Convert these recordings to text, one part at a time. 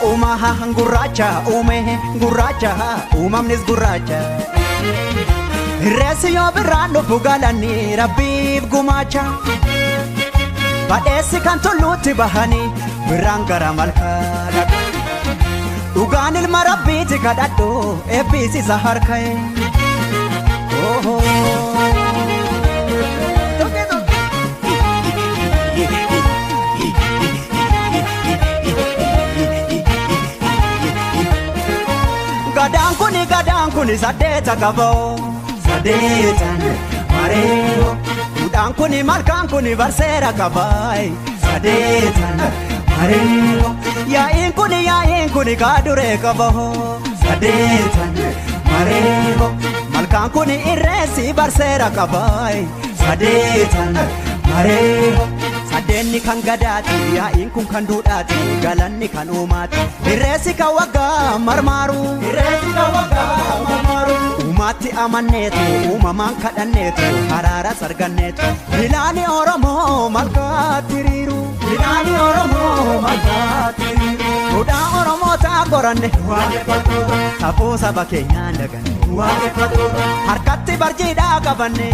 Umaha gurraacha uume gurraacha uumamnis gurraacha Reessi yoo birraan dhufu galanii Rabbiif gumaacha Badheessi kan tulluutti bahanii birraan gara malkaa dhaqu Dhugaan ilma Rabbiiti kadhadhu eebbisiisa harka'e Gadaan kuni saddeeta qaboo saddeetan mareero Duudhaan kuni malkaan kuni barseera qabaay saddeetan mareero Yaa'iin kuni kaaduree qaboo saddeetan mareero Malkaan kuni irreessi barseera qabaay saddeetan mareero Sadeenni kan gadaati yaa'iin kun kan duudhaati galanni kan uumaati Irreessi kan waggaa marmaaru Uumaatti amanneetu uumamaan kadhanneetu haraaras arganneetu Ilaani Oromoo malkaatti hiriiru Duudhaa Oromoo ta'a qoranne safuu saba keenyaan daganne Harkatti barjiidhaa qabanne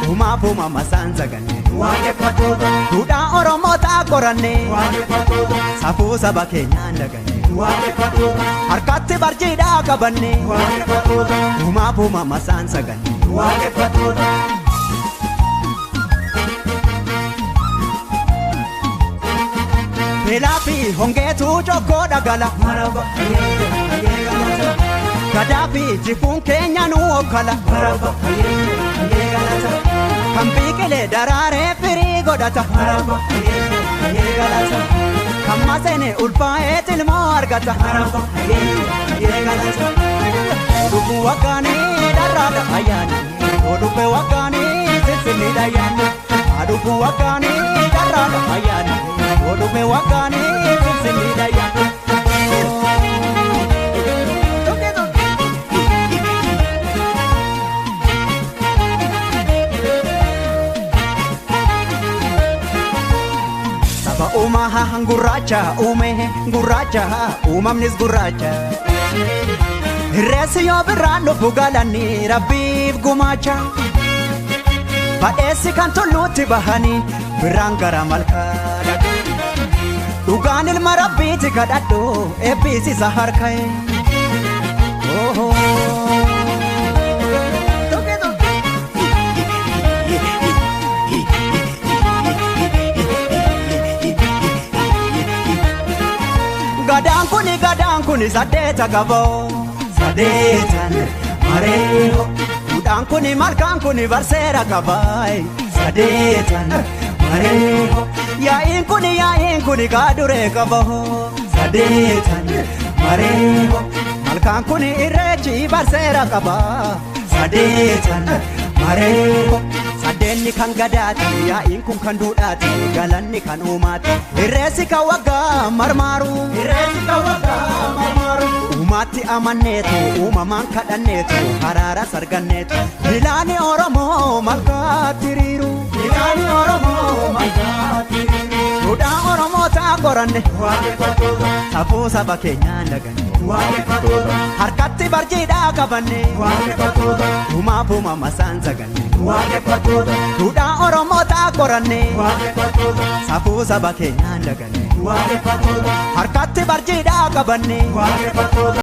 uumaaf uumama isaan zaganne Duudhaa Oromoo ta'a qoranne safuu saba keenyaan daganne Harkatti barjiidhaa qabanne uumaaf uumama isaan zaganne Belaafi hongeetu jokkoo dhagala maraba Gadaafi jifuun keenya nu okkala maraba Kan biqilee daraaree firii godhata maraba Kan maseene ulfaa'ee tilmoo argata maraba Dhufu waggaanii dharraadha ayyaana Dhufe waggaanii sinsinni dhayyaana Dhufu waggaanii dharraadha ayyaana Dhufe waggaanii sinsinni dhayyaana Saba Umaha gurraacha uume gurraacha uumamnis gurraacha Irreessi yoo birraan dhufu galanii Rabbiif gumaacha Badheessi kan tulluutti bahanii birraan gara malkaa dhaqu Dhugaan ilma Rabbiiti kadhadhu eebbisiisa harka'e Gadaan kuni saddeeta qaboo saddeetan mareero Duudhaan kuni malkaan kuni barseera qabaay saddeetan mareero Yaa'iin kuni kaaduree qaboo saddeetan mareero Malkaan kuni irreechi barseera qabaa saddeetan mareero Sadeenni kan gadaati yaa'iin kun kan duudhaati galanni kan uumaati Irreessi kan waggaa marmaaru Uumaatti amanneetu uumamaan kadhanneetu haraaras arganneetu Ilaani Oromoo malkaatti hiriiru Duudhaa Oromoo ta'a qoranne safuu saba keenyaan daganne Harkatti barjiidhaa qabanne uumaaf uumama isaan zaganne Duudhaa Oromoo ta'a qoranne safuu saba keenyaan daganne Harkatti barjiidhaa qabanne